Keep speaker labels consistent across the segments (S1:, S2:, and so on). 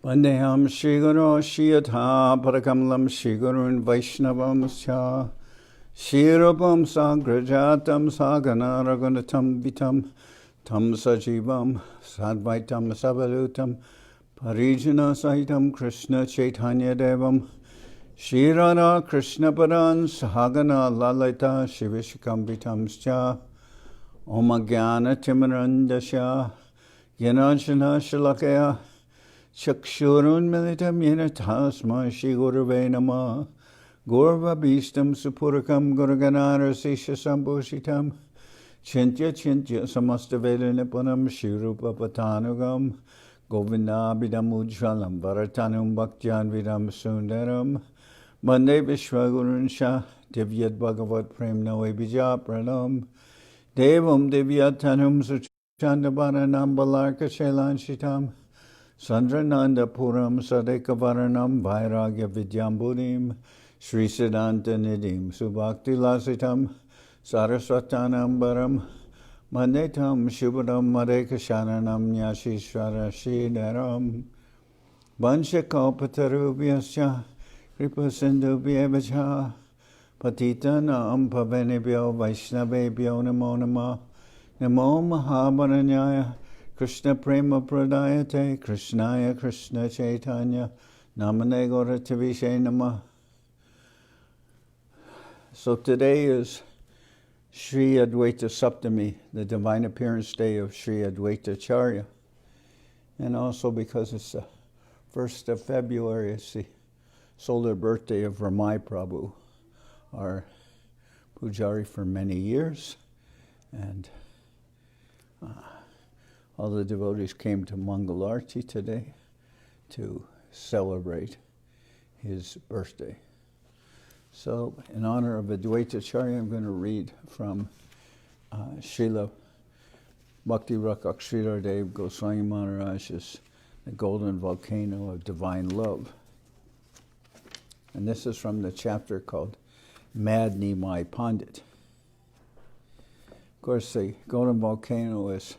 S1: Vandeham Shri Guru Shiyatha Parakamalam Shri Gurun Vaishnavam Sya Shri Rupam Sagrajatam Sagana Raghunatam Vitam Tam Sajivam Sadvaitam Savalutam Parijana Sahitam Krishna Chaitanya Devam Shri Radha Krishna Paran Sahagana Lalita Shivishikam Vitam Sya Om Jnana Timarandasya Yananjana Shalakaya Chakshurun militam yena tasma Shri Gurave Namah Gorva Bhistam Supurakam Gurganara Sisha Sambhushitam Chintya Samasta Veda Nipunam Shri Rupa Patanugam Govindabhidam Ujjalam Bharatanum Bhaktyan Vidam Sundaram Mande Vishwagurun Shah Divyat Bhagavat Prem Noe Bija Pranam Devam Divyatanum Suchandabaranam Balarka Shailanshitam Sandrananda Puram Sadekavaranam Vairagya Vidyambudim Sri Siddhanta Nidim Subhakti Lasitam Saraswatanam Baram Manetam Shubhadam Madekashananam Nyashishvara Sridharam Vanshakapatarubhyascha Kripa Sindhubhyevacha Patitanam Pavanebhyo Vaishnavebhyo Namo Namah Namo Mahabaranyaya Krishna Prema-prayojana Krishnaya Krishna Chaitanya Namane Gauratavishe Namah. So today is Sri Adwaita Saptami, the divine appearance day of Sri Adwaita Acharya. And also because it's the 1st of February, it's the solar birthday of Prabhu, our pujari for many years. And all the devotees came to Mangalarti today to celebrate his birthday. So, in honor of Adwaita Acharya, I'm going to read from Srila Bhakti Rakak Sridhar Dev Goswami Maharaj's The Golden Volcano of Divine Love. And this is from the chapter called Mad Nimai Pandit. Of course, the Golden Volcano is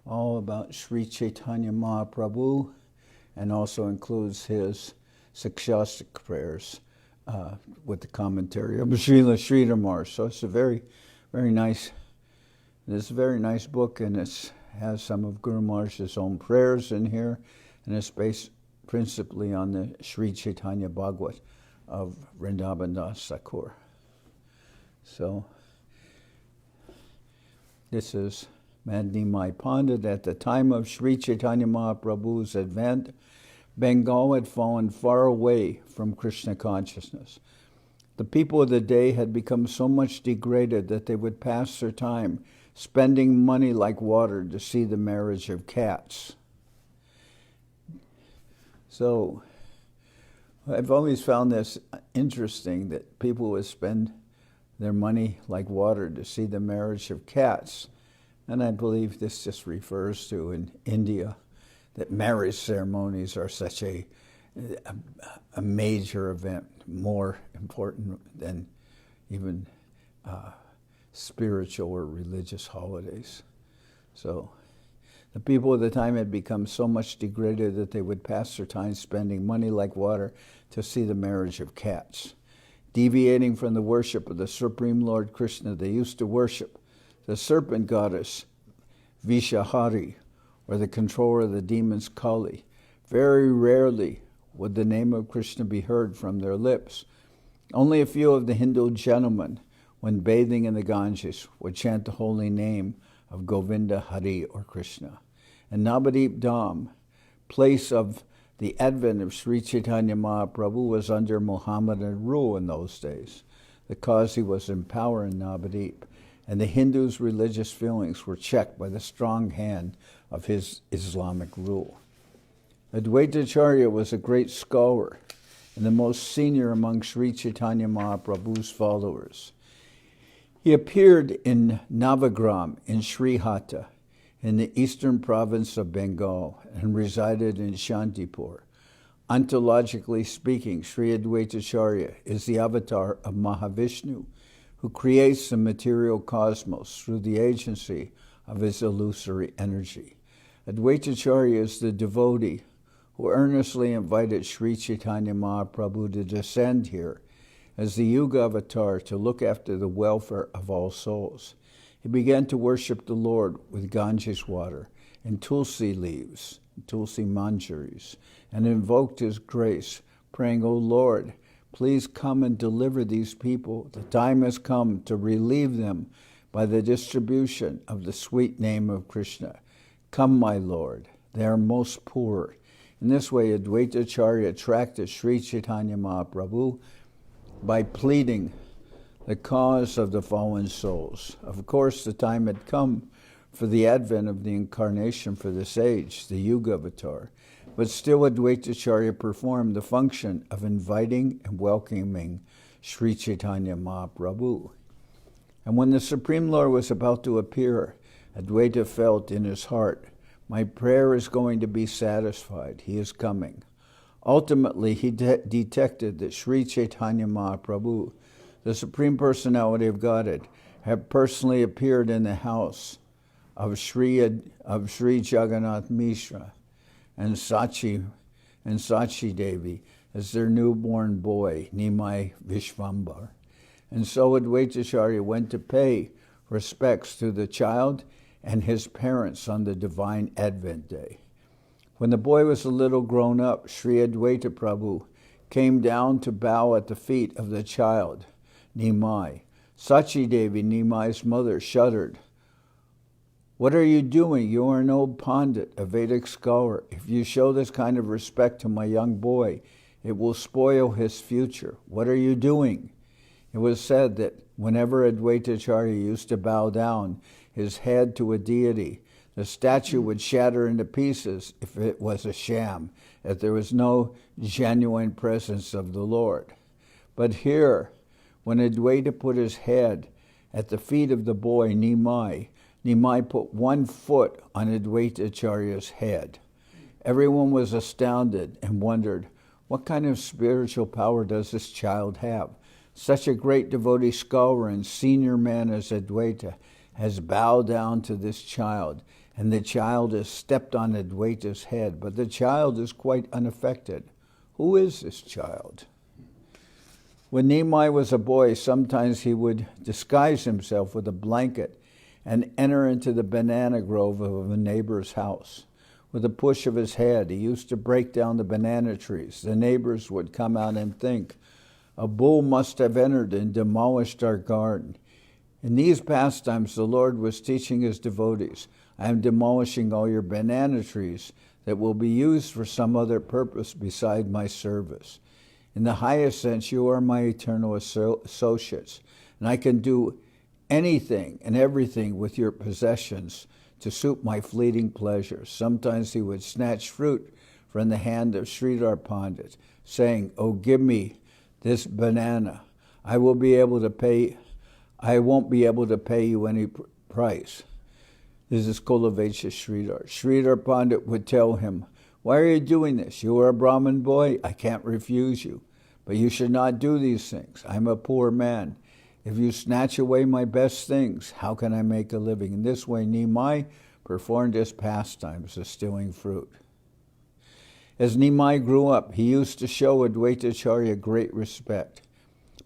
S1: all about Sri Chaitanya Mahaprabhu, and also includes his Sikshastic prayers with the commentary of Srila Sridhar. So it's a very nice book, and it has some of Guru Maharaj's own prayers in here, and it's based principally on the Sri Chaitanya Bhagavat of Vrindavan Das Thakur. So this is Madhimai Pandit. At the time of Sri Chaitanya Mahaprabhu's advent, Bengal had fallen far away from Krishna consciousness. The people of the day had become so much degraded that they would pass their time spending money like water to see the marriage of cats. So I've always found this interesting, that people would spend their money like water to see the marriage of cats. And I believe this just refers to, in India, that marriage ceremonies are such a major event, more important than even spiritual or religious holidays. So the people of the time had become so much degraded that they would pass their time spending money like water to see the marriage of cats. Deviating from the worship of the Supreme Lord Krishna, they used to worship the serpent goddess Vishahari, or the controller of the demons Kali. Very rarely would the name of Krishna be heard from their lips. Only a few of the Hindu gentlemen, when bathing in the Ganges, would chant the holy name of Govinda Hari or Krishna. And Navadip Dham, place of the advent of Sri Chaitanya Mahaprabhu, was under Mohammedan rule in those days. The Qazi was in power in Navadip, and the Hindus' religious feelings were checked by the strong hand of his Islamic rule. Adwaita Acharya was a great scholar and the most senior among Sri Chaitanya Mahaprabhu's followers. He appeared in Navagram in Srihata, in the eastern province of Bengal, and resided in Shantipur. Ontologically speaking, Sri Adwaita Acharya is the avatar of Mahavishnu, who creates the material cosmos through the agency of his illusory energy. Adwaita Acharya is the devotee who earnestly invited Sri Chaitanya Mahaprabhu to descend here as the Yuga avatar to look after the welfare of all souls. He began to worship the Lord with Ganges water and tulsi leaves, tulsi manjaris, and invoked his grace, praying, "O Lord, please come and deliver these people. The time has come to relieve them by the distribution of the sweet name of Krishna. Come, my Lord, they are most poor." In this way, Adwaita Acharya attracted Sri Chaitanya Mahaprabhu by pleading the cause of the fallen souls. Of course, the time had come for the advent of the incarnation for this age, the Yuga avatar. But still, Adwaita Acharya performed the function of inviting and welcoming Sri Chaitanya Mahaprabhu. And when the Supreme Lord was about to appear, Adwaita felt in his heart, "My prayer is going to be satisfied. He is coming." Ultimately, he detected that Sri Chaitanya Mahaprabhu, the Supreme Personality of Godhead, had personally appeared in the house of Sri Jagannath Mishra and Sachi Devi as their newborn boy, Nimai Vishvambar. And so Adwaita Acharya went to pay respects to the child and his parents on the divine Advent day. When the boy was a little grown up, Sri Adwaita Prabhu came down to bow at the feet of the child, Nimai. Sachi Devi, Nimai's mother, shuddered. "What are you doing? You are an old Pandit, a Vedic scholar. If you show this kind of respect to my young boy, it will spoil his future. What are you doing?" It was said that whenever Adwaita Acharya used to bow down his head to a deity, the statue would shatter into pieces if it was a sham, if there was no genuine presence of the Lord. But here, when Adwaita put his head at the feet of the boy Nimai, Nimai put one foot on Adwaita Acharya's head. Everyone was astounded and wondered, what kind of spiritual power does this child have? Such a great devotee scholar and senior man as Adwaita has bowed down to this child, and the child has stepped on Adwaita's head, but the child is quite unaffected. Who is this child? When Nimai was a boy, sometimes he would disguise himself with a blanket and enter into the banana grove of a neighbor's house. With a push of his head, he used to break down the banana trees. The neighbors would come out and think, "A bull must have entered and demolished our garden." In these pastimes, the Lord was teaching his devotees, "I am demolishing all your banana trees that will be used for some other purpose beside my service. In the highest sense, you are my eternal associates, and I can do anything and everything with your possessions to suit my fleeting pleasures." Sometimes he would snatch fruit from the hand of Sridhar Pandit, saying, "Oh, give me this banana. I won't be able to pay you any price." This is Kulavesha Sridhar. Sridhar Pandit would tell him, "Why are you doing this? You are a Brahmin boy. I can't refuse you. But you should not do these things. I'm a poor man. If you snatch away my best things, how can I make a living?" In this way, Nimai performed his pastimes of stealing fruit. As Nimai grew up, he used to show Adwaita Acharya great respect.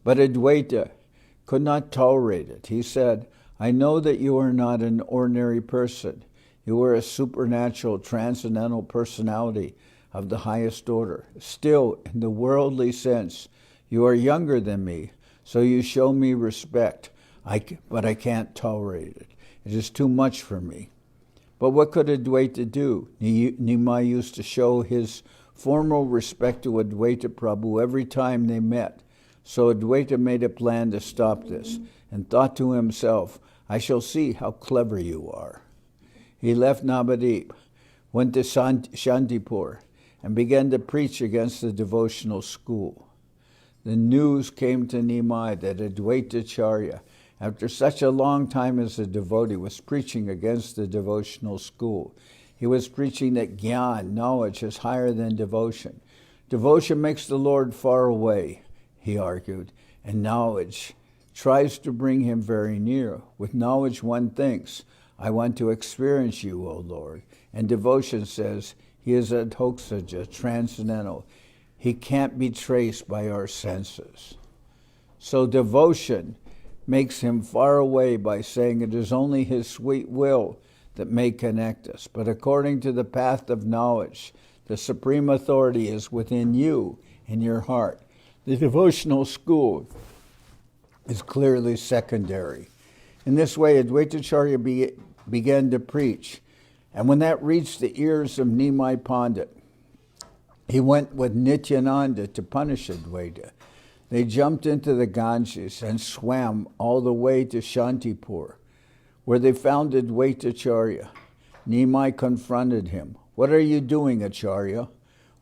S1: But Adwaita could not tolerate it. He said, "I know that you are not an ordinary person. You are a supernatural, transcendental personality of the highest order. Still, in the worldly sense, you are younger than me, so you show me respect, but I can't tolerate it. It is too much for me." But what could Adwaita do? Nimai used to show his formal respect to Adwaita Prabhu every time they met. So Adwaita made a plan to stop this and thought to himself, "I shall see how clever you are." He left Navadip, went to Shantipur, and began to preach against the devotional school. The news came to Nimai that Adwaita Acharya, after such a long time as a devotee, was preaching against the devotional school. He was preaching that Gyan, knowledge, is higher than devotion. Devotion makes the Lord far away, he argued, and knowledge tries to bring him very near. With knowledge one thinks, "I want to experience you, O Lord." And devotion says, He is adhokshaja, transcendental. He can't be traced by our senses. So devotion makes him far away by saying it is only his sweet will that may connect us. But according to the path of knowledge, the supreme authority is within you, in your heart. The devotional school is clearly secondary. In this way, Adwaita Acharya began to preach. And when that reached the ears of Nimai Pandit, he went with Nityananda to punish Adwaita. They jumped into the Ganges and swam all the way to Shantipur, where they found Adwaita Acharya. Nimai confronted him. What are you doing, Acharya?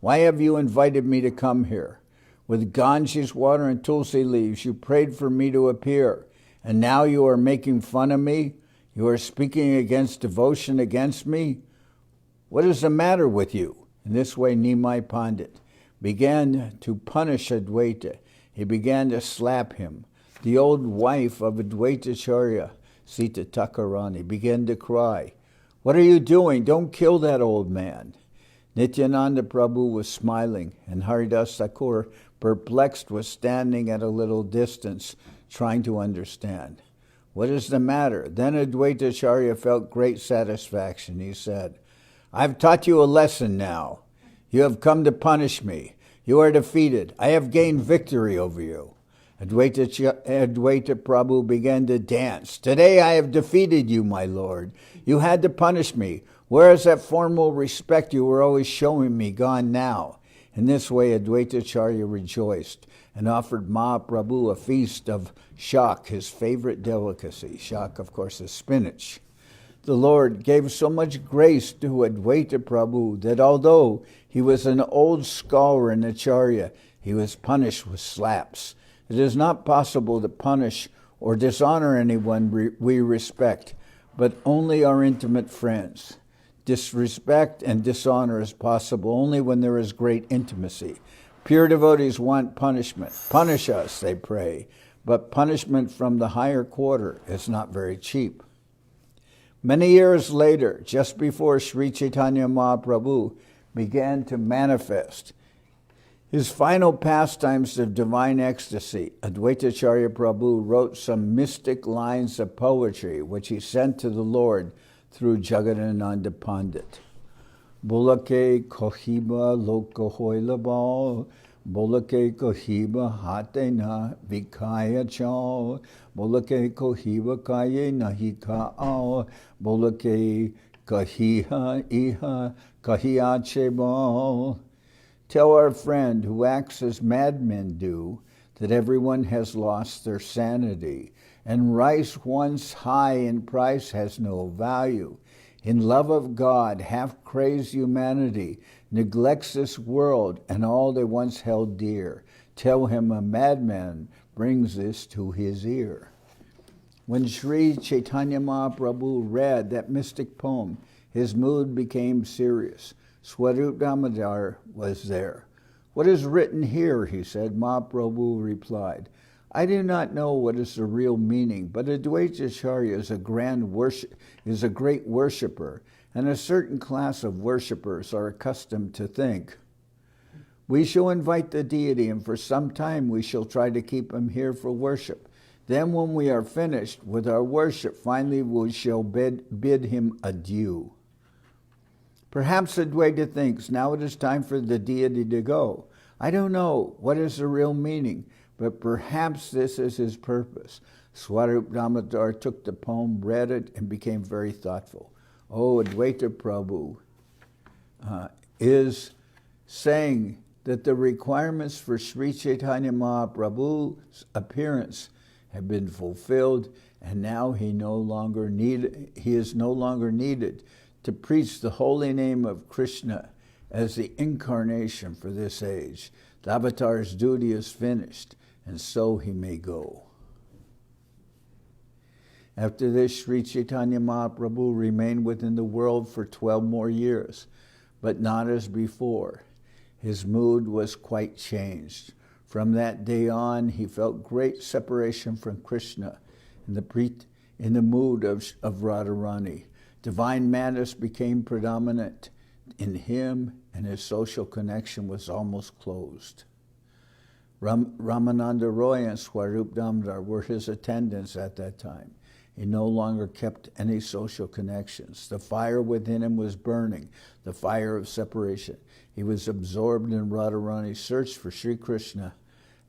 S1: Why have you invited me to come here? With Ganges water and tulsi leaves, you prayed for me to appear, and now you are making fun of me? You are speaking against devotion against me? What is the matter with you? In this way, Nimai Pandit began to punish Adwaita. He began to slap him. The old wife of Adwaita Acharya, Sita Thakurani, began to cry. What are you doing? Don't kill that old man. Nityananda Prabhu was smiling, and Haridas Thakur, perplexed, was standing at a little distance, trying to understand. What is the matter? Then Adwaita Acharya felt great satisfaction. He said, I've taught you a lesson now. You have come to punish me. You are defeated. I have gained victory over you. Adwaita Prabhu began to dance. Today I have defeated you, my lord. You had to punish me. Where is that formal respect you were always showing me gone now? In this way, Adwaita Acharya rejoiced and offered Mahaprabhu a feast of shak, his favorite delicacy. Shak, of course, is spinach. The Lord gave so much grace to Adwaita Prabhu that although he was an old scholar in Acharya, he was punished with slaps. It is not possible to punish or dishonor anyone we respect, but only our intimate friends. Disrespect and dishonor is possible only when there is great intimacy. Pure devotees want punishment. Punish us, they pray, but punishment from the higher quarter is not very cheap. Many years later, just before Sri Chaitanya Mahaprabhu began to manifest his final pastimes of divine ecstasy, Adwaita Acharya Prabhu wrote some mystic lines of poetry which he sent to the Lord through Jagadananda Pandit. Bolake kohiba lokahoilabal, bolake kohiba hatena vikaya chao, bolake kohiba kaye nahi kao, bolake kahiha iha kahiache bal. Tell our friend who acts as madmen do that everyone has lost their sanity, and rice once high in price has no value. In love of God, half-crazed humanity neglects this world and all they once held dear. Tell him a madman brings this to his ear. When Sri Chaitanya Mahaprabhu read that mystic poem, his mood became serious. Swarup Damodar was there. What is written here, he said. Mahaprabhu replied, I do not know what is the real meaning, but Adwaita Acharya is a great worshipper, and a certain class of worshippers are accustomed to think, we shall invite the deity, and for some time we shall try to keep him here for worship. Then when we are finished with our worship, finally we shall bid him adieu. Perhaps Adwaita thinks now it is time for the deity to go. I don't know what is the real meaning, but perhaps this is his purpose. Swarup Damodar took the poem, read it, and became very thoughtful. Oh, Adwaita Prabhu is saying that the requirements for Sri Chaitanya Mahaprabhu's appearance have been fulfilled, and now he is no longer needed to preach the holy name of Krishna as the incarnation for this age. The avatar's duty is finished, and so he may go. After this, Sri Chaitanya Mahaprabhu remained within the world for 12 more years, but not as before. His mood was quite changed. From that day on, he felt great separation from Krishna in the mood of Radharani. Divine madness became predominant. in him, and his social connection was almost closed. Ramananda Roy and Swarup Damodar were his attendants at that time. He no longer kept any social connections. The fire within him was burning, the fire of separation. He was absorbed in Radharani's search for Sri Krishna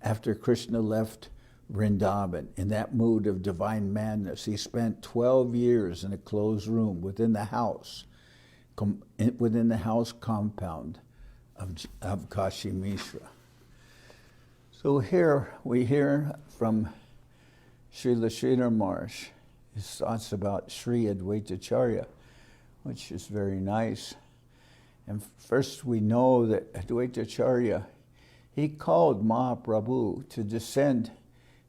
S1: after Krishna left Vrindavan. In that mood of divine madness, he spent 12 years in a closed room within the house compound of Kashi Mishra. So here we hear from Srila Sridhar Maharaj his thoughts about Sri Adwaita Acharya, which is very nice. And first we know that Adwaita Acharya, he called Mahaprabhu to descend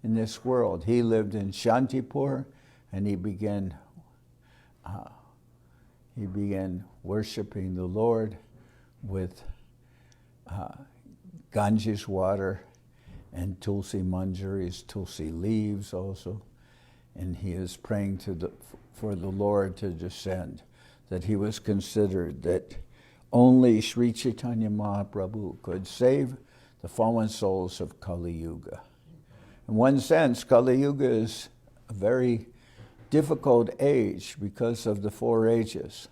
S1: in this world. He lived in Shantipur, and he began worshiping the Lord with Ganges water and tulsi manjaris, tulsi leaves also. And he is praying for the Lord to descend, that he was considered that only Sri Chaitanya Mahaprabhu could save the fallen souls of Kali Yuga. In one sense, Kali Yuga is a very difficult age because of the four ages.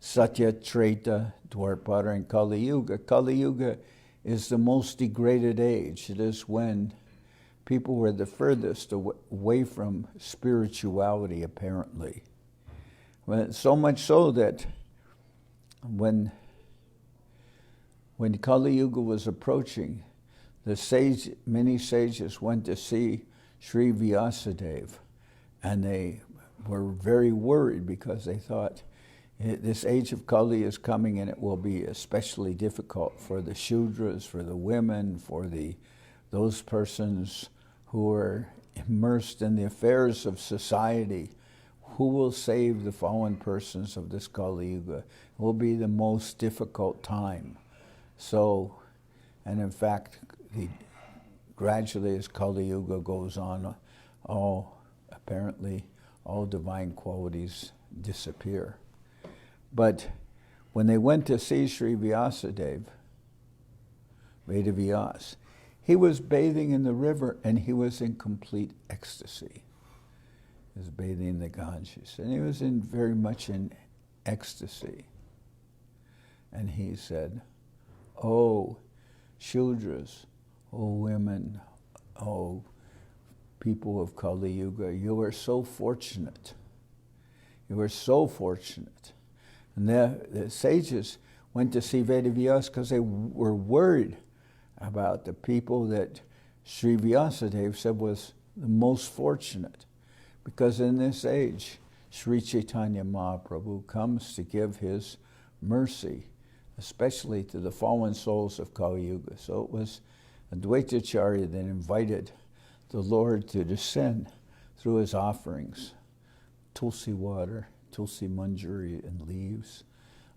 S1: Satya, Treta, Dwapara, and Kali Yuga. Kali Yuga is the most degraded age. It is when people were the furthest away from spirituality, apparently. So much so that when Kali Yuga was approaching, many sages went to see Sri Vyasadeva, and they were very worried because they thought, this age of Kali is coming and it will be especially difficult for the Shudras, for the women, for those persons who are immersed in the affairs of society. Who will save the fallen persons of this Kali Yuga? It will be the most difficult time. So, and in fact, gradually as Kali Yuga goes on, apparently all divine qualities disappear. But when they went to see Sri Vyasadeva, Vedavyas, he was bathing in the river and he was in complete ecstasy. He was bathing in the Ganges, and he was very much in ecstasy. And he said, "Oh, Shudras, oh women, oh people of Kali Yuga, you are so fortunate. You are so fortunate." And the sages went to see Vedavyas because they were worried about the people that Sri Vyasadeva said was the most fortunate. Because in this age, Sri Chaitanya Mahaprabhu comes to give his mercy, especially to the fallen souls of Kali Yuga. So it was Adwaita Acharya that invited the Lord to descend through his offerings, tulsi water, tulsi manjari and leaves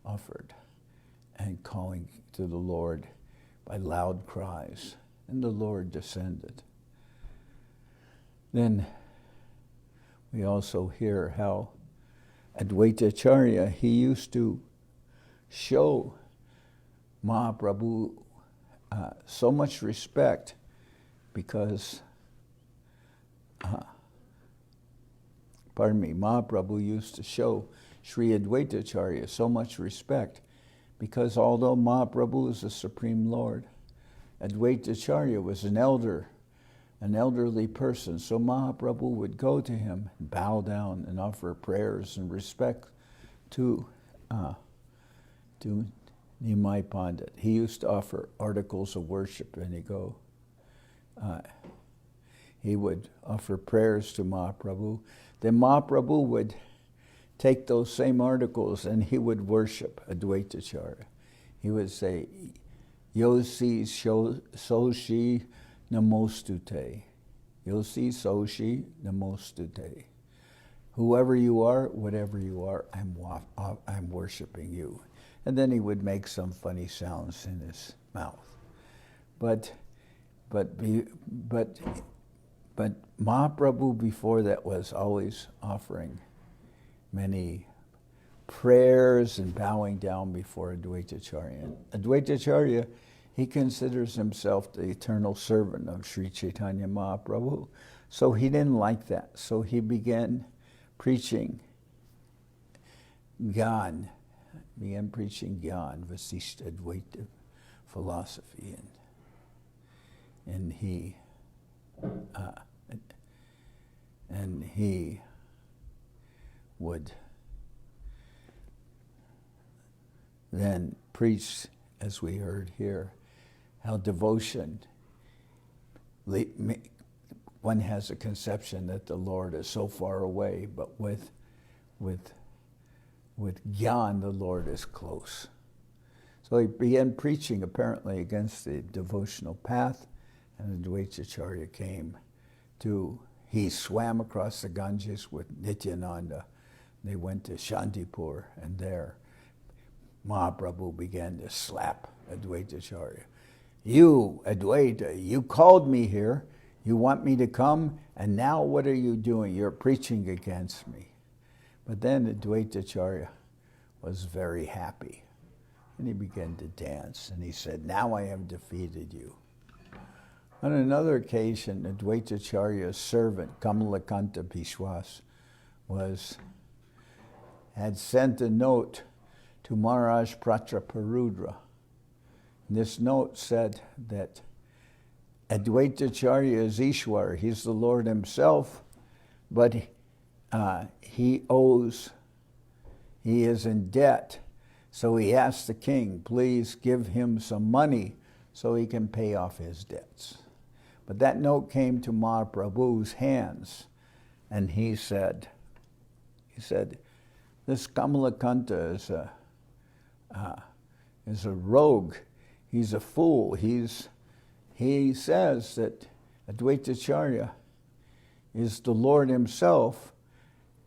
S1: offered, and calling to the Lord by loud cries. And the Lord descended. Then we also hear how Adwaita Acharya, he used to show Mahaprabhu so much respect because Mahaprabhu used to show Sri Adwaita Acharya so much respect because although Mahaprabhu is the Supreme Lord, Adwaita Acharya was an elderly person, so Mahaprabhu would go to him, bow down and offer prayers and respect to Nimai Pandit. He used to offer articles of worship, and he would offer prayers to Mahaprabhu. Then Mahaprabhu would take those same articles and he would worship Adwaita Acharya. He would say, Yosi Soshi Namostute. Yosi Soshi Namostute. Whoever you are, whatever you are, I'm worshiping you. And then he would make some funny sounds in his mouth. But Mahaprabhu before that was always offering many prayers and bowing down before Adwaita Acharya. And Adwaita Acharya, he considers himself the eternal servant of Sri Chaitanya Mahaprabhu. So he didn't like that. So he began preaching Gyan, Vasishtha Advaita philosophy. And he would then preach, as we heard here, how devotion, one has a conception that the Lord is so far away, but with Gyan, the Lord is close. So he began preaching apparently against the devotional path, and Adwaita Acharya came he swam across the Ganges with Nityananda. They went to Shantipur, and there Mahaprabhu began to slap Adwaita Acharya. You, Adwaita, you called me here, you want me to come, and now what are you doing? You're preaching against me. But then Adwaita Acharya was very happy, and he began to dance, and he said, now I have defeated you. On another occasion, Adwaita Acharya's servant, Kamalakanta Bishwas, had sent a note to Maharaj Pratraparudra. This note said that Adwaita Acharya is Ishwar, he's the Lord himself, but he is in debt, so he asked the king, please give him some money so he can pay off his debts. But that note came to Mahaprabhu's hands, and he said, this Kamalakanta is a rogue, he's a fool, he says that Adwaita Acharya is the Lord himself,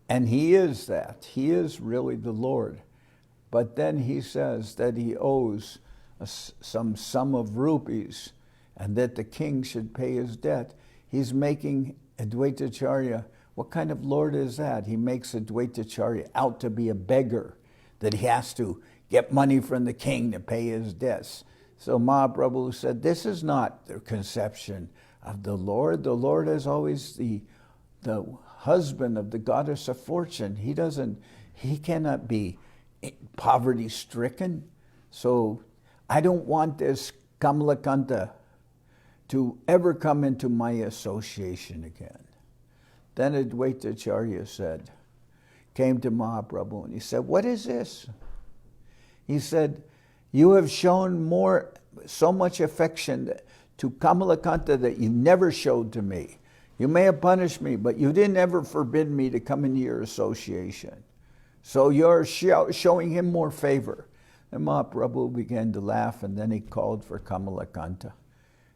S1: and he is that. He is really the Lord. But then he says that he owes some sum of rupees and that the king should pay his debt. He's making Adwaita Acharya, what kind of Lord is that? He makes Adwaita Acharya out to be a beggar, that he has to get money from the king to pay his debts. So Mahaprabhu said, this is not the conception of the Lord. The Lord is always the husband of the goddess of fortune. He cannot be poverty-stricken. So I don't want this Kamalakanta to ever come into my association again. Then Adwaita Acharya came to Mahaprabhu and he said, what is this? He said, you have shown so much affection to Kamalakanta that you never showed to me. You may have punished me, but you didn't ever forbid me to come into your association. So you're showing him more favor. And Mahaprabhu began to laugh, and then he called for Kamalakanta.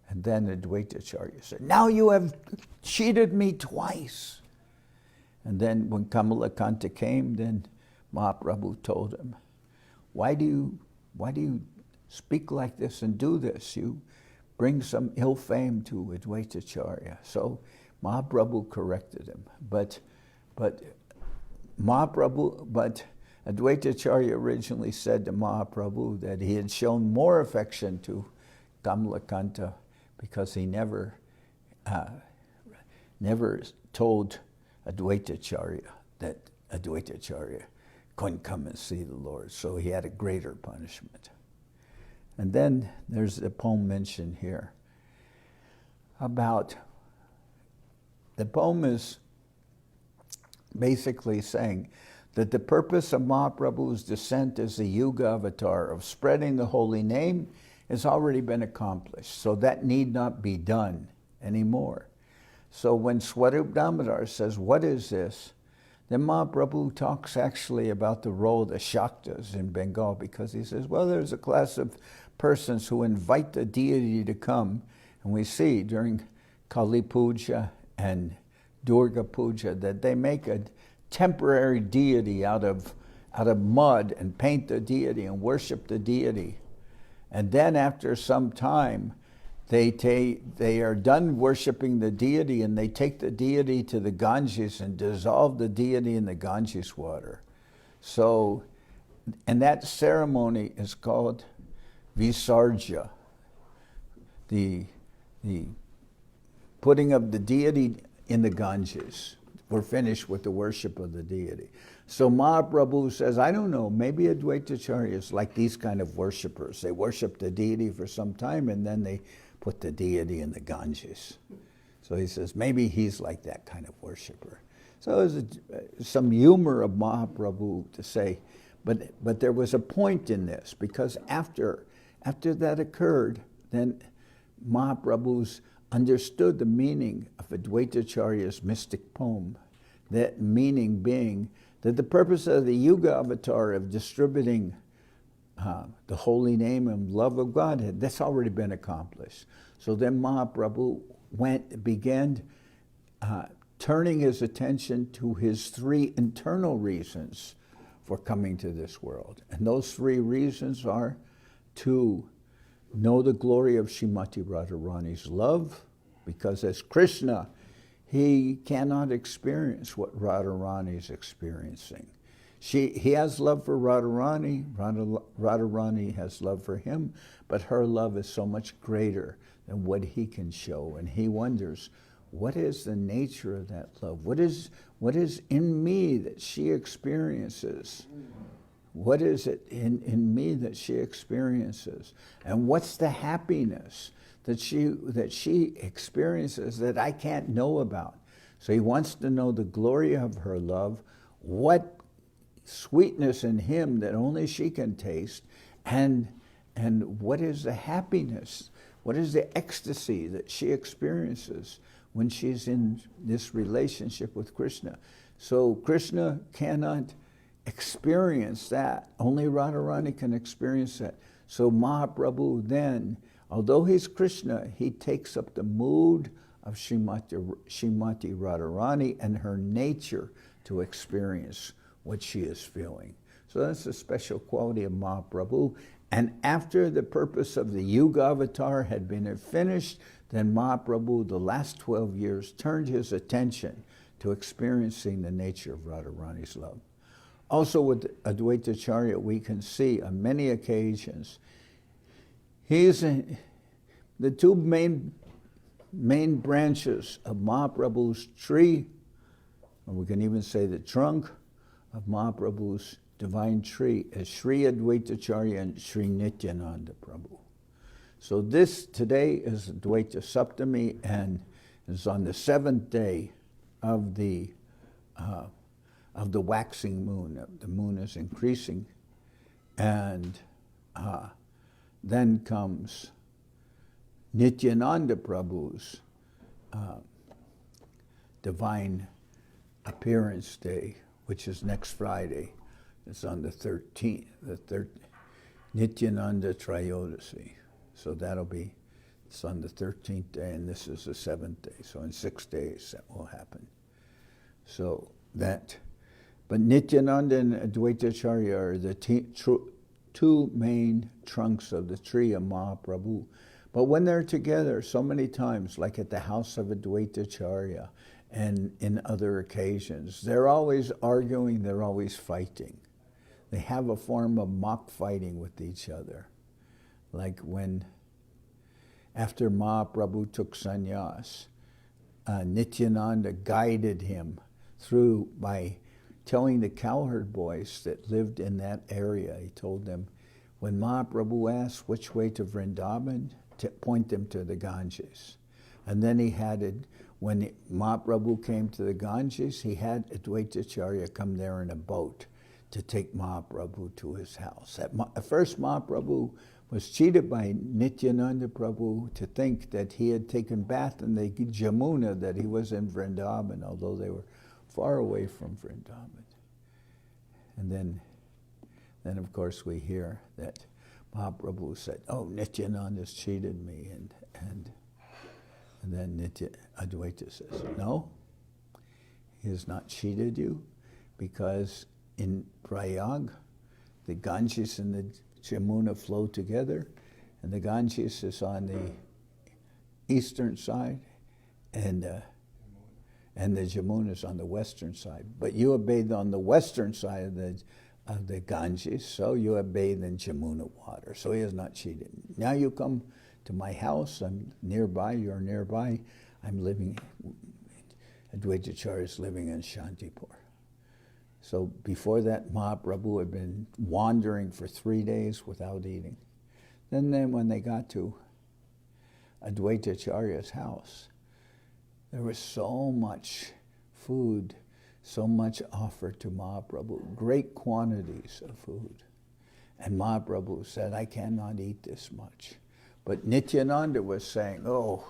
S1: And then Adwaita Acharya said, now you have cheated me twice. And then when Kamalakanta came, then Mahaprabhu told him, why do you speak like this and do this? You bring some ill fame to Adwaita Acharya. So Mahaprabhu corrected him. But Adwaita Acharya originally said to Mahaprabhu that he had shown more affection to Kamalakanta because he never told Adwaita Acharya that Adwaita Acharya couldn't come and see the Lord, so he had a greater punishment. And then there's a poem mentioned here about, the poem is basically saying that the purpose of Mahaprabhu's descent as the Yuga avatar of spreading the holy name has already been accomplished, so that need not be done anymore. So when Swarup Damodar says, what is this? Then Mahaprabhu talks actually about the role of the Shaktas in Bengal, because he says, well, there's a class of persons who invite the deity to come, and we see during Kali Puja and Durga Puja that they make a temporary deity out of mud and paint the deity and worship the deity. And then after some time, they are done worshiping the deity, and they take the deity to the Ganges and dissolve the deity in the Ganges water. So And that ceremony is called Visarja, the putting of the deity in the Ganges. We're finished with the worship of the deity. So Mahaprabhu says, I don't know, maybe Advaita Acharya is like these kind of worshipers. They worship the deity for some time and then they put the deity in the Ganges. So he says, maybe he's like that kind of worshiper. So there's some humor of Mahaprabhu to say, but there was a point in this, because after that occurred, then Mahaprabhu's understood the meaning of Advaita Acharya's mystic poem, that meaning being that the purpose of the Yuga avatar of distributing the holy name and love of Godhead, that's already been accomplished. So then Mahaprabhu began turning his attention to his three internal reasons for coming to this world. And those three reasons are to know the glory of Srimati Radharani's love, because as Krishna, he cannot experience what Radharani is experiencing. He has love for Radharani, Radharani has love for him, but her love is so much greater than what he can show. And he wonders, what is the nature of that love? What is in me that she experiences? What is it in me that she experiences? And what's the happiness that she experiences that I can't know about? So he wants to know the glory of her love, what sweetness in him that only she can taste, and what is the happiness, what is the ecstasy that she experiences when she's in this relationship with Krishna. So Krishna cannot experience that. Only Radharani can experience that. So Mahaprabhu then, although he's Krishna, he takes up the mood of Srimati Radharani and her nature to experience what she is feeling. So that's a special quality of Mahaprabhu. And after the purpose of the Yuga avatar had been finished, then Mahaprabhu, the last 12 years, turned his attention to experiencing the nature of Radharani's love. Also with Advaita Acharya, we can see on many occasions, the two main branches of Mahaprabhu's tree, or we can even say the trunk of Mahaprabhu's divine tree, is Sri Adwaita Acharya and Sri Nityananda Prabhu. So this today is Advaita Saptami, and is on the 7th day of the waxing moon. The moon is increasing, and then comes Nityananda Prabhu's divine appearance day, which is next Friday. It's on the 13th, Nityananda Trayodasi. So it's on the 13th day, and this is the 7th day. So in 6 days that will happen. So but Nityananda and Advaita Acharya are the two main trunks of the tree of Mahaprabhu. But when they're together so many times, like at the house of Advaita Acharya and in other occasions, they're always arguing, they're always fighting. They have a form of mock fighting with each other. Like when, after Mahaprabhu took sannyas, Nityananda guided him through by telling the cowherd boys that lived in that area. He told them, when Mahaprabhu asked which way to Vrindavan, to point them to the Ganges. And then when Mahaprabhu came to the Ganges, he had Advaita Acharya come there in a boat to take Mahaprabhu to his house. At first, Mahaprabhu was cheated by Nityananda Prabhu to think that he had taken bath in the Jamuna, that he was in Vrindavan, although they were far away from Vrindavan. And then of course we hear that Mahaprabhu said, "Oh, Nityananda's cheated me," and then Advaita says, "No, he has not cheated you, because in Prayag, the Ganges and the Jamuna flow together, and the Ganges is on the eastern side, and the Jamuna is on the western side. But you have bathed on the western side of the Ganges, so you have bathed in Jamuna water. So he has not cheated. Now you come to my house, I'm nearby, you're nearby, I'm living, Adwaita Acharya is living in Shantipur. So before that, Mahaprabhu had been wandering for 3 days without eating. Then when they got to Adwaita Acharya's house, there was so much food, so much offered to Mahaprabhu, great quantities of food. And Mahaprabhu said, I cannot eat this much. But Nityananda was saying, oh,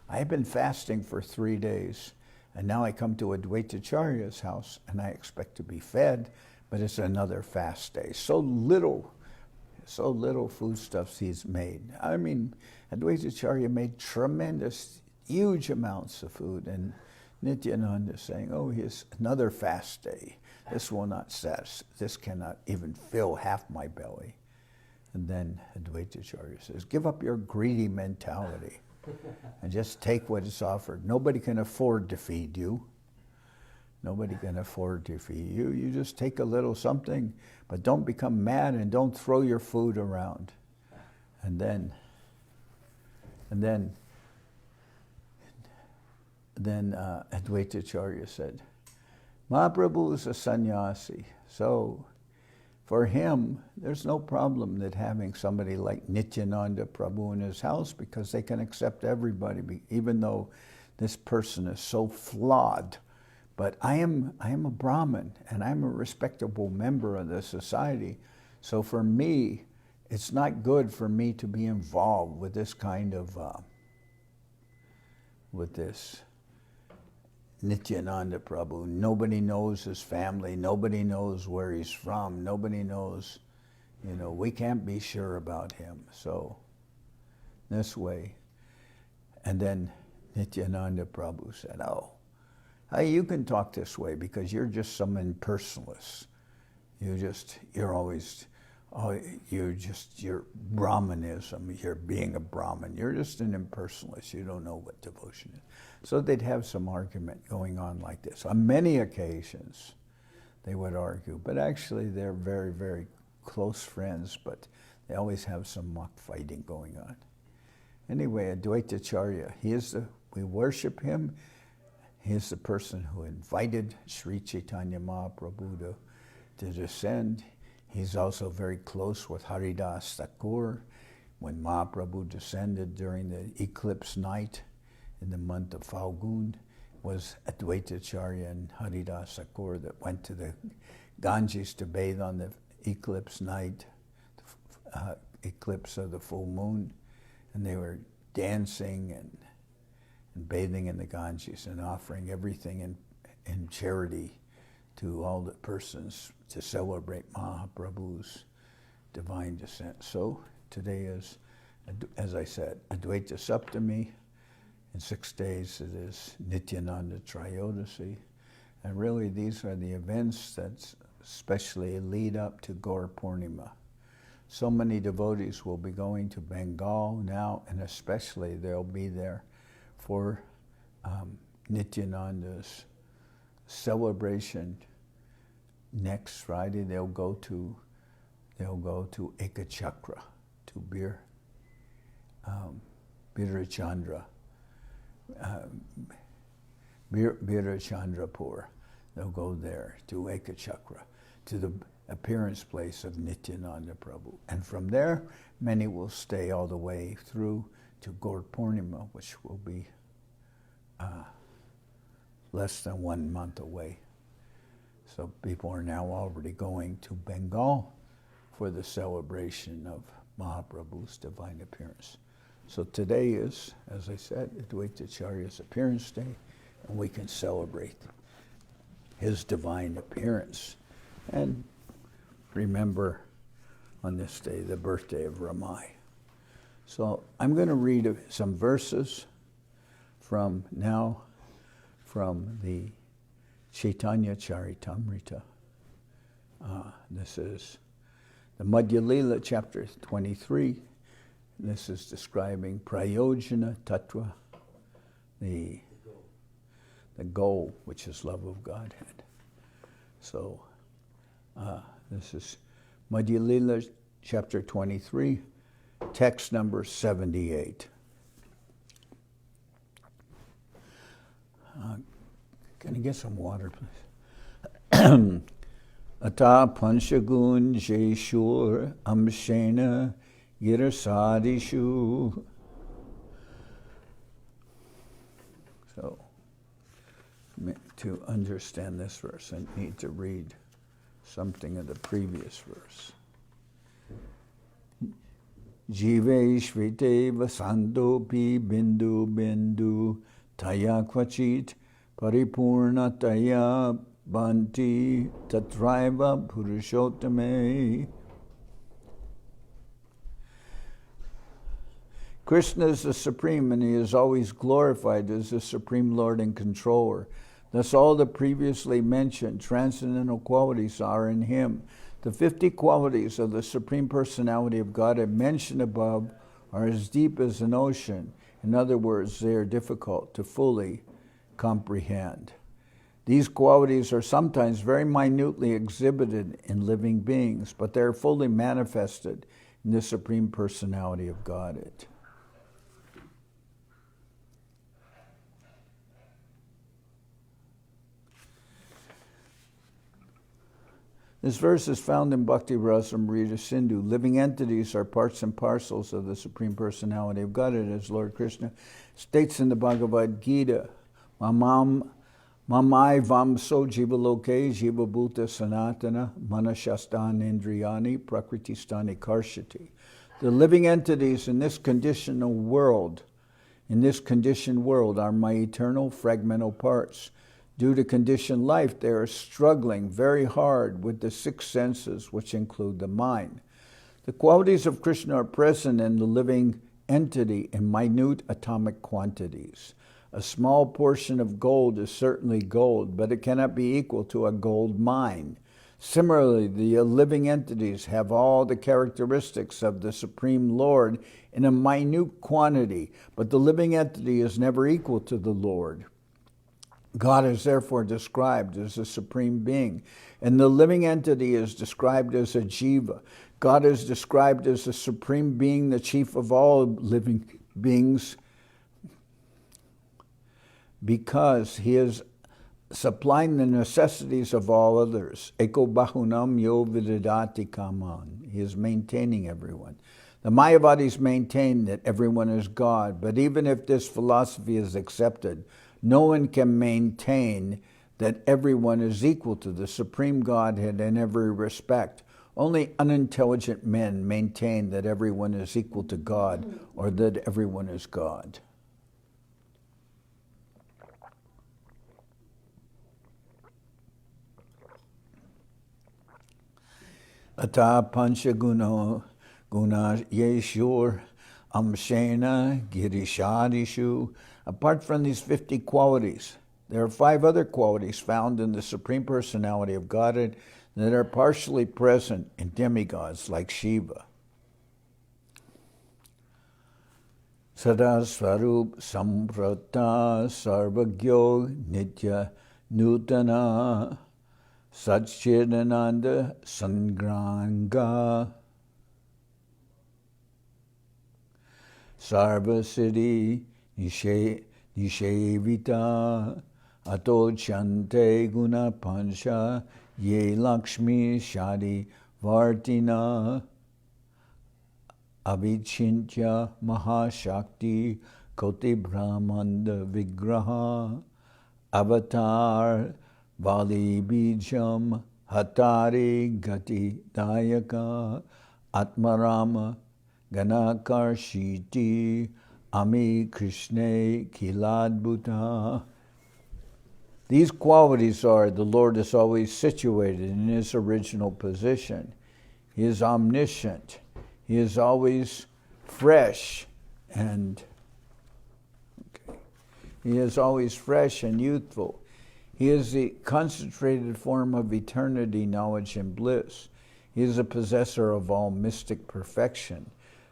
S1: I've been fasting for 3 days, and now I come to Adwaita Acharya's house, and I expect to be fed, but it's another fast day. So little foodstuffs he's made. I mean, Adwaita Acharya made tremendous, huge amounts of food, and Nityananda is saying, oh, here's another fast day. This will not satisfy, this cannot even fill half my belly. And then Adwaita Acharya says, give up your greedy mentality and just take what is offered. Nobody can afford to feed you. Nobody can afford to feed you. You just take a little something, but don't become mad and don't throw your food around. And then Adwaita Acharya said, Mahaprabhu is a sannyasi, so for him, there's no problem that having somebody like Nityananda Prabhu in his house, because they can accept everybody, even though this person is so flawed. But I am a Brahmin, and I'm a respectable member of the society, so for me, it's not good for me to be involved with this kind of, with this Nityananda Prabhu. Nobody knows his family. Nobody knows where he's from. Nobody knows, we can't be sure about him. So this way. And then Nityananda Prabhu said, oh, hey, you can talk this way because you're just some impersonalist. You're always, your Brahmanism, you're being a Brahmin. You're just an impersonalist. You don't know what devotion is. So they'd have some argument going on like this. On many occasions, they would argue, but actually they're very, very close friends, but they always have some mock fighting going on. Anyway, Adwaita Acharya, we worship him. He is the person who invited Sri Chaitanya Mahaprabhu to descend. He's also very close with Haridas Thakur. When Mahaprabhu descended during the eclipse night in the month of Falgun, was Adwaita Acharya and Haridas Thakur that went to the Ganges to bathe on the eclipse night, eclipse of the full moon, and they were dancing and bathing in the Ganges and offering everything in charity to all the persons to celebrate Mahaprabhu's divine descent. So today is, as I said, Advaita Saptami. In 6 days it is Nityananda Trayodasi. And really these are the events that especially lead up to Gaur Purnima. So many devotees will be going to Bengal now, and especially they'll be there for Nityananda's celebration. Next Friday they'll go to Ekachakra, to Birachandra, Birachandrapur. They'll go there to Ekachakra, to the appearance place of Nityananda Prabhu. And from there, many will stay all the way through to Gaur Purnima, which will be less than 1 month away. So people are now already going to Bengal for the celebration of Mahaprabhu's divine appearance. So today is, as I said, Adwaita Acharya's appearance day, and we can celebrate his divine appearance and remember on this day the birthday of Ramai. So I'm going to read some verses from the Chaitanya Charitamrita. This is the Madhya-lila, chapter 23. This is describing prayojana tattva, the goal, which is love of Godhead. So This is Madhya-lila, chapter 23, text number 78. Can you get some water, please? Ata panchagun jeshur amshena girasadishu. So, to understand this verse, I need to read something of the previous verse. Jive shvite vasandopi bindu bindu taya kvachit paripurna taya banti tatraiva purushottame. Krishna is the Supreme, and He is always glorified as the Supreme Lord and Controller. Thus all the previously mentioned transcendental qualities are in Him. The 50 qualities of the Supreme Personality of Godhead mentioned above are as deep as an ocean. In other words, they are difficult to fully comprehend. These qualities are sometimes very minutely exhibited in living beings, but they are fully manifested in the Supreme Personality of Godhead. This verse is found in Bhakti Rasamrita Sindhu. Living entities are parts and parcels of the Supreme Personality of Godhead, as Lord Krishna states in the Bhagavad Gita, Mamai vamso jivaloke jivabhuta sanatana manashastan indriyani prakritistani karshati. The living entities in this conditioned world are my eternal fragmental parts. Due to conditioned life, they are struggling very hard with the 6 senses, which include the mind. The qualities of Krishna are present in the living entity in minute atomic quantities. A small portion of gold is certainly gold, but it cannot be equal to a gold mine. Similarly, the living entities have all the characteristics of the Supreme Lord in a minute quantity, but the living entity is never equal to the Lord. God is therefore described as a supreme being, and the living entity is described as a jiva. God is described as a supreme being, the chief of all living beings, because He is supplying the necessities of all others. Eko bahunam yo vidadati kaman. He is maintaining everyone. The Mayavadis maintain that everyone is God, but even if this philosophy is accepted, no one can maintain that everyone is equal to the Supreme Godhead in every respect. Only unintelligent men maintain that everyone is equal to God or that everyone is God. Ata pancha guna yeshur amshena girishadishu. Apart from these 50 qualities, there are 5 other qualities found in the Supreme Personality of Godhead that are partially present in demigods like Shiva. Sada Swarup Samprata Sarvagyo Nitya Nutana Satchidananda Sangranga Sarvasiddhi Nishevita Ato Chante Guna Pancha Ye Lakshmi Shadi Vartina Avichintya Mahashakti Koti Brahmanda Vigraha Avatar Vali Bijam Hatari Gati Dayaka Atmarama Ganakarshiti Ami Krishna Kiladbhuta. These qualities are: the Lord is always situated in His original position. He is omniscient. He is always fresh and youthful. He is the concentrated form of eternity, knowledge, and bliss. He is a possessor of all mystic perfection.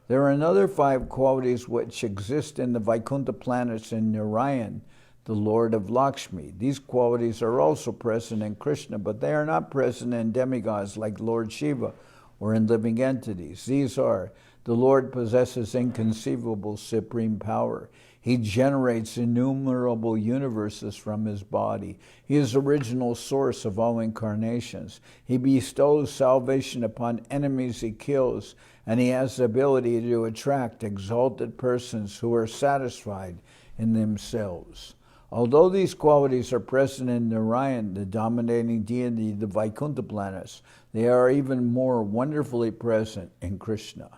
S1: There are another 5 qualities which exist in the Vaikuntha planets in Narayan the Lord of Lakshmi. These qualities are also present in Krishna, but they are not present in demigods like Lord Shiva or in living entities. These are: the Lord possesses inconceivable supreme power. He generates innumerable universes from his body. He is the original source of all incarnations. He bestows salvation upon enemies he kills, and he has the ability to attract exalted persons who are satisfied in themselves. Although these qualities are present in Narayan, the dominating deity of the Vaikuntha planets, they are even more wonderfully present in Krishna.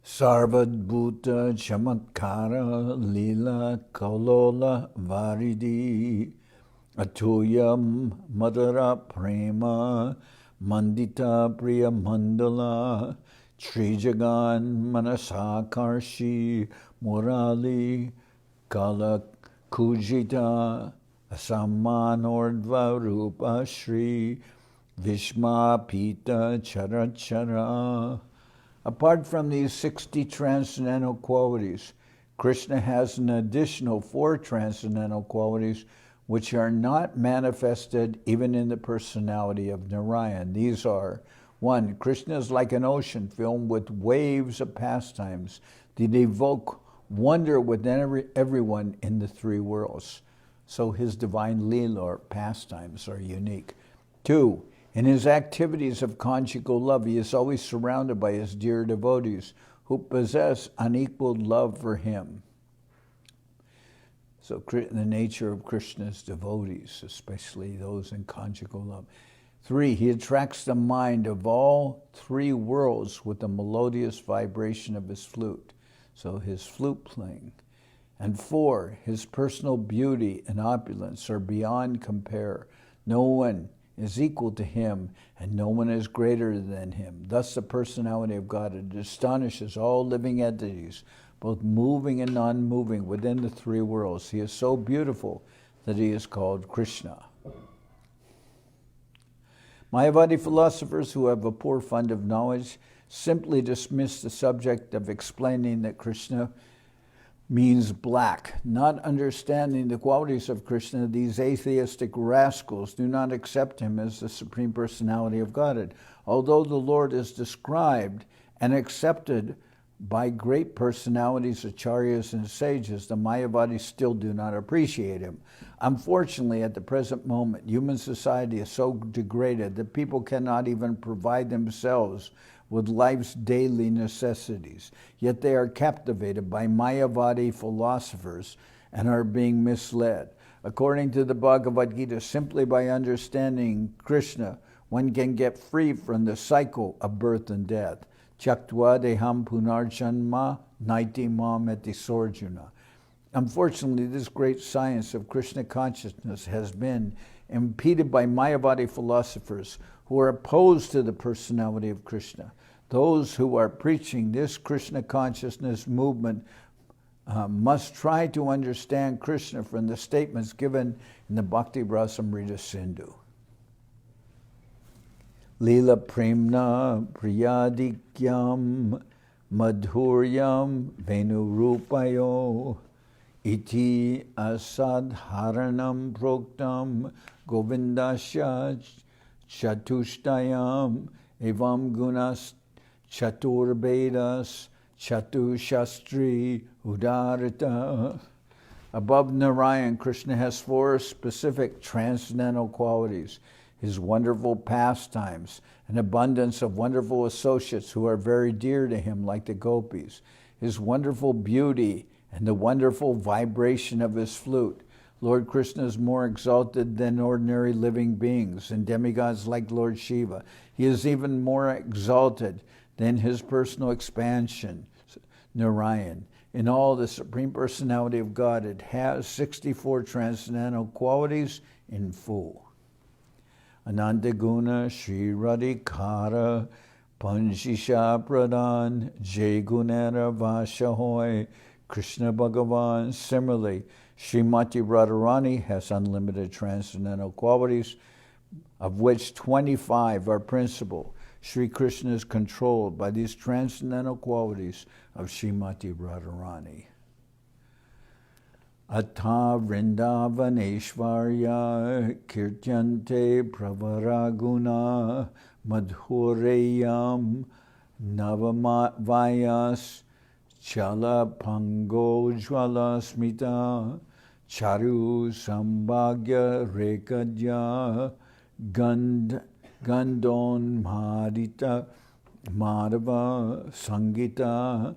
S1: Sarvadbhuta chamatkara lila kalola varidi atuyam madara prema mandita priya mandala trijagan manasakarshi murali kala kujita asamanordva rupa shri vishma pita charachara. Apart from these 60 transcendental qualities, Krishna has an additional 4 transcendental qualities which are not manifested even in the personality of Narayan. These are: 1. Krishna is like an ocean filled with waves of pastimes that evoke wonder within everyone in the 3 worlds. So his divine Leela or pastimes are unique. 2. In his activities of conjugal love, he is always surrounded by his dear devotees who possess unequaled love for him. So the nature of Krishna's devotees, especially those in conjugal love. 3, he attracts the mind of all 3 worlds with the melodious vibration of his flute, so his flute playing. And 4, his personal beauty and opulence are beyond compare. No one is equal to him, and no one is greater than him. Thus the personality of God astonishes all living entities, both moving and non-moving within the 3 worlds. He is so beautiful that he is called Krishna. Mayavadi philosophers who have a poor fund of knowledge simply dismiss the subject of explaining that Krishna means black. Not understanding the qualities of Krishna, these atheistic rascals do not accept him as the Supreme Personality of Godhead. Although the Lord is described and accepted by great personalities, acharyas, and sages, the Mayavadis still do not appreciate him. Unfortunately, at the present moment, human society is so degraded that people cannot even provide themselves with life's daily necessities. Yet they are captivated by Mayavadi philosophers and are being misled. According to the Bhagavad Gita, simply by understanding Krishna, one can get free from the cycle of birth and death. Chaktva deham punarjanma naiti mam eti sorjuna. Unfortunately, this great science of Krishna consciousness has been impeded by Mayavadi philosophers who are opposed to the personality of Krishna. Those who are preaching this Krishna consciousness movement must try to understand Krishna from the statements given in the Bhakti Rasamrita Sindhu. Lila premna priyadikyam madhuryam venurupayo iti asadharanam proktam govindasya chatushtayam evam gunas chaturvedas chatushastri udarita. Above Narayan, Krishna has 4 specific transcendental qualities: his wonderful pastimes, an abundance of wonderful associates who are very dear to him like the gopis, his wonderful beauty, and the wonderful vibration of his flute. Lord Krishna is more exalted than ordinary living beings and demigods like Lord Shiva. He is even more exalted than his personal expansion, Narayan. In all, the Supreme Personality of God, it has 64 transcendental qualities in full. Anandaguna Shri Radhikara Panjisha Pradhan Jai Gunera Vashahoy Krishna Bhagavan. Similarly, Srimati Radharani has unlimited transcendental qualities, of which 25 are principal. Sri Krishna is controlled by these transcendental qualities of Srimati Radharani. Atha Vrindavaneshvarya Kirtyante Pravaraguna Madhureyam Navamavayas Chala Pango Jwala Smita Charu Sambhagya Rekadya Gandon Madita Madhava Sangita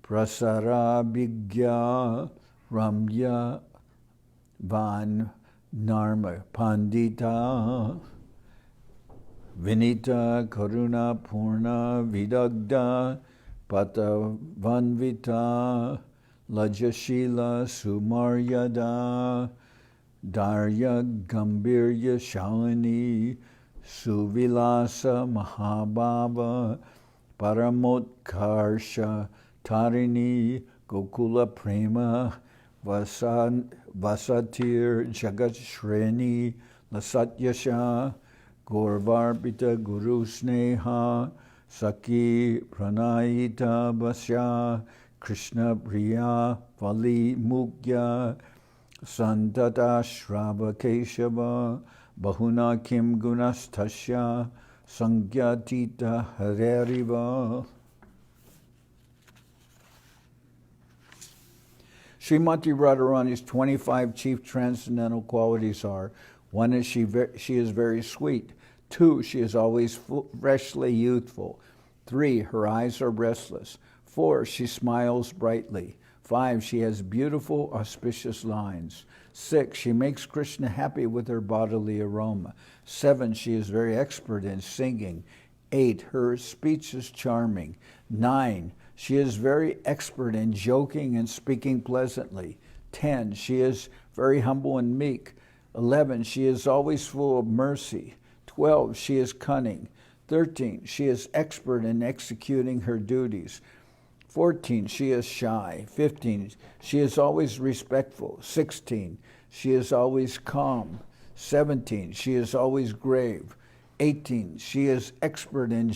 S1: Prasarabhigya Ramya Van Narma Pandita Vinita Karuna Purna Vidagda Patavanvita Lajashila Sumaryada Darya Gambirya Shalini Suvilasa Mahabhava Paramotkarsha Tarini Gokula Prema Vasatir Jagat Shreni Lasatyasha Gaurvarbita Guru Sneha Saki Pranayita Basya Krishna Priya Vali Mukya Santata Shrava Keshava Bahuna Kim Gunastasya Sangyatita Hareriva. Srimati Radharani's 25 chief transcendental qualities are: 1 is she is very sweet. 2, she is always freshly youthful. 3, her eyes are restless. 4, she smiles brightly. 5, she has beautiful, auspicious lines. 6, she makes Krishna happy with her bodily aroma. 7, she is very expert in singing. 8, her speech is charming. 9, she is very expert in joking and speaking pleasantly. 10, she is very humble and meek. 11, she is always full of mercy. 12, she is cunning. 13, she is expert in executing her duties. 14, she is shy. 15, she is always respectful. 16, she is always calm. 17, she is always grave. 18, she is expert in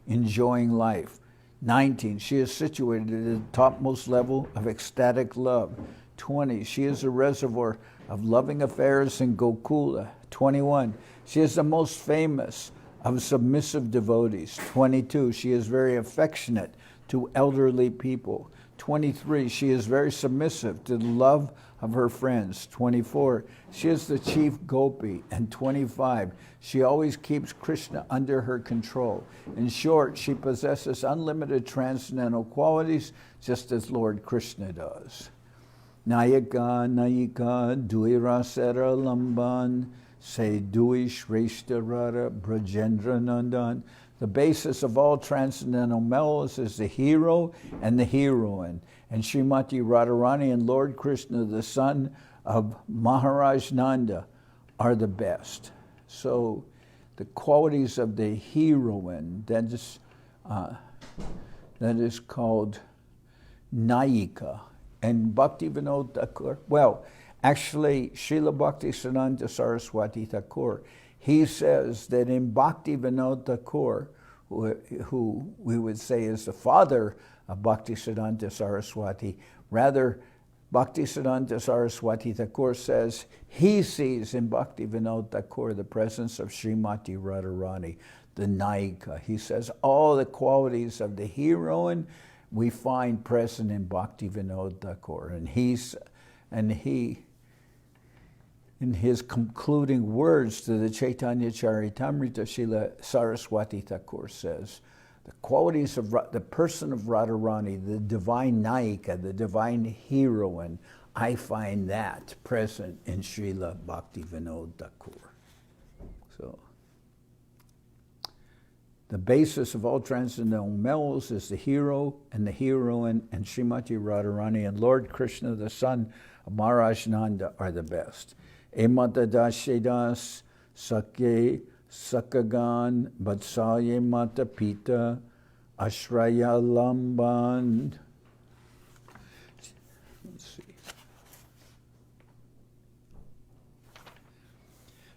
S1: enjoying life. 19, she is situated at the topmost level of ecstatic love. 20, she is a reservoir of loving affairs in Gokula. 21, she is the most famous of submissive devotees. 22, she is very affectionate to elderly people. 23, she is very submissive to the love of her friends. 24, she is the chief gopi. And 25, she always keeps Krishna under her control. In short, she possesses unlimited transcendental qualities, just as Lord Krishna does. Nayaka, Nayika, Dui Rasera Lamban, Se Dui Shrestha Radha Brajendra Nandan. The basis of all transcendental mellows is the hero and the heroine. And Srimati Radharani and Lord Krishna, the son of Maharaj Nanda, are the best. So the qualities of the heroine, that is called Nayika. And Bhakti Vinod Thakur, well, actually, Srila Bhakti Siddhanta Saraswati Thakur, he says that in Bhakti Vinod Thakur, who we would say is the father of Bhakti Siddhanta Saraswati, rather, Bhakti Siddhanta Saraswati Thakur says he sees in Bhakti Vinod Thakur the presence of Srimati Radharani, the Nayika. He says all the qualities of the heroine we find present in Bhakti Vinod Thakur. And he, in his concluding words to the Chaitanya Charitamrita, Srila Saraswati Thakur says, the qualities of the person of Radharani, the divine Nayika, the divine heroine, I find that present in Srila Bhakti Vinod Thakur. So, the basis of all transcendental mellows is the hero and the heroine, and Srimati Radharani and Lord Krishna, the son of Maharaj Nanda, are the best. Emata dashedas sakye sakagan vatsalye mata pita ashraya lamban. Let's see.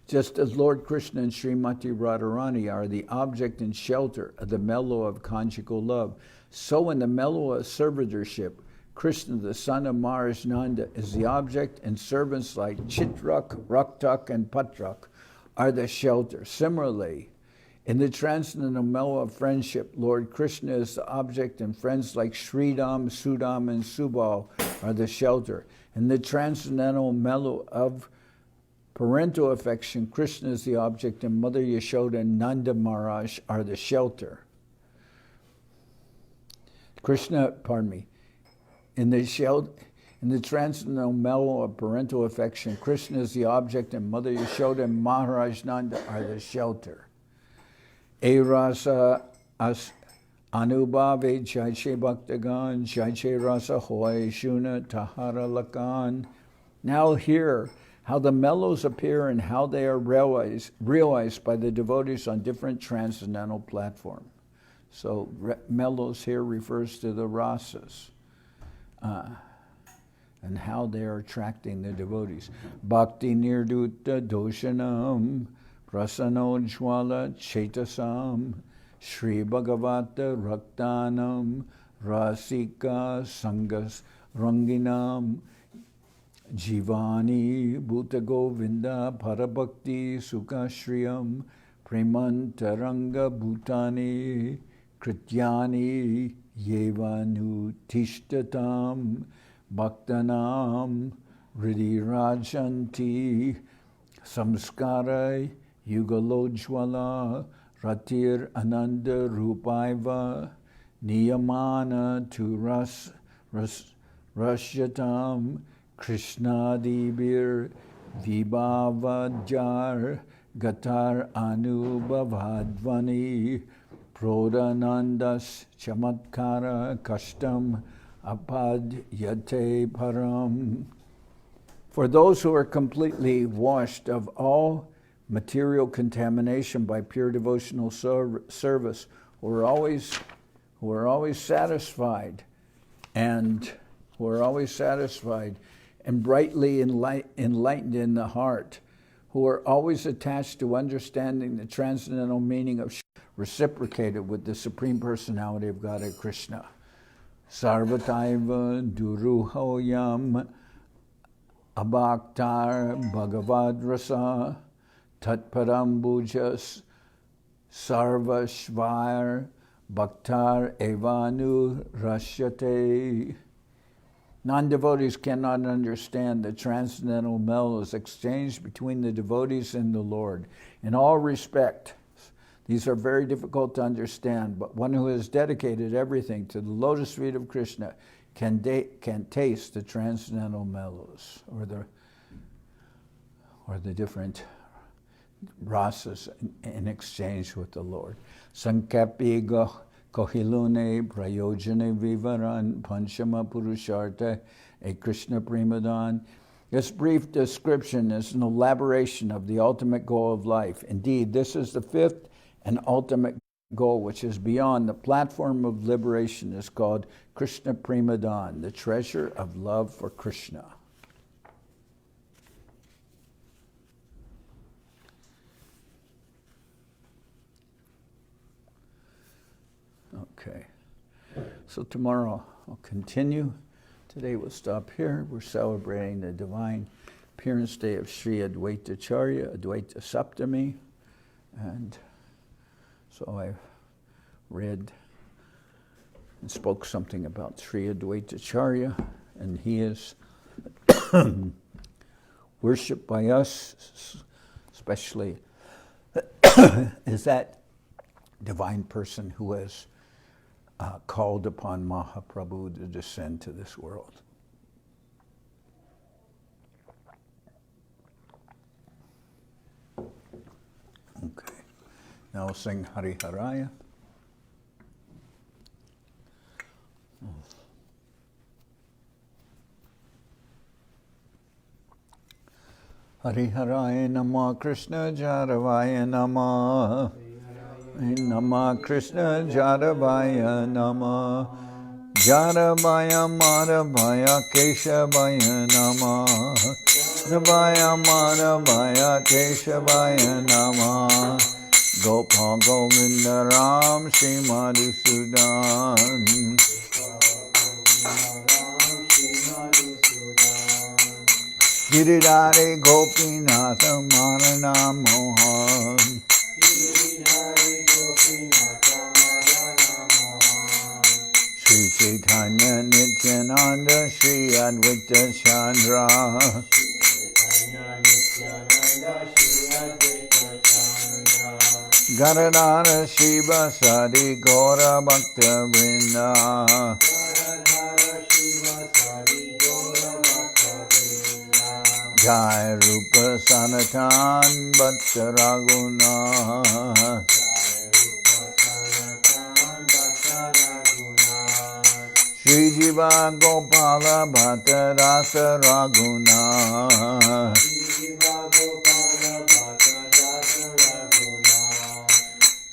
S1: Just as Lord Krishna and Srimati Radharani are the object and shelter of the mellow of conjugal love, so in the mellow of servitorship, Krishna, the son of Maharaj Nanda, is the object, and servants like Chitrak, Raktak, and Patrak are the shelter. Similarly, in the transcendental mellow of friendship, Lord Krishna is the object, and friends like Sridham, Sudam, and Subal are the shelter. In the transcendental mellow of parental affection, Krishna is the object, and Mother Yashoda and Nanda Maharaj are the shelter. In the transcendental mellow of parental affection, Krishna is the object, and Mother Yashoda and Maharaj Nanda are the shelter. E rasa as anubhave jaiche bhaktagan, jaiche rasa hoy shuna tahara lakan. Now hear how the mellows appear and how they are realized by the devotees on different transcendental platforms. So mellows here refers to the rasas and how they are attracting the devotees. Bhakti nirdutta doshanam prasanojwala chetasam Sri Bhagavata raktanam rasika sangas ranginam Jivani Bhuta Govinda Parabhakti Sukashriyam Premantaranga Bhutani Krityani Yevanu Tishtatam Bhaktanam Ridirajanti Samskara Yugalojwala Ratir Ananda Rupaiva Niyamana Tu Rasyatam Krishna Dibir Vibhavajar Gatar Anubhavadvani Prodhanandas Chamatkara Kashtam Apadyate Param. For those who are completely washed of all material contamination by pure devotional service, who are always satisfied and brightly enlightened in the heart, who are always attached to understanding the transcendental meaning of reciprocated with the Supreme Personality of Godhead Krishna. Sarvataiva duruhoyam abhaktar bhagavad rasa tatparambujas sarvashvair bhaktar evanu rashyate. Non-devotees cannot understand the transcendental mellows exchanged between the devotees and the Lord. In all respects, these are very difficult to understand, but one who has dedicated everything to the lotus feet of Krishna can taste the transcendental mellows, or the different rasas in exchange with the Lord. Sankapi Kohilune prayojana vivaran panchama purushartha a Krishna Prema-dan. This brief description is an elaboration of the ultimate goal of life. Indeed, this is the fifth and ultimate goal, which is beyond the platform of liberation, is called Krishna Prema-dan, the treasure of love for Krishna. Okay, so tomorrow I'll continue. Today we'll stop here. We're celebrating the divine appearance day of Sri Adwaita Acharya, Adwaita Saptami. And so I read and spoke something about Sri Adwaita Acharya, and he is worshipped by us, especially as that divine person who has called upon Mahaprabhu to descend to this world. Okay, now we'll sing Hari Haraya. Hari Haraya Nama Krishna Jaravaya Nama Nama Krishna Jaravaya Nama Jadabaya Madhavaya Keshavaya Namah. Jadabaya Madhavaya Keshavaya Namah. Gopal Govinda Ram Shri Madhusudan. Giridhari Gopinatha Madana Mohan. Sri Chaitanya Nityananda Sri Adwaita Acharya. Gadadhara Shiva Sadi Gaura Bhakta Vrinda. Jai Rupa Sanatan Bhatta Raguna. Sri Jiva Gopala Bhatta Rasa Raguna.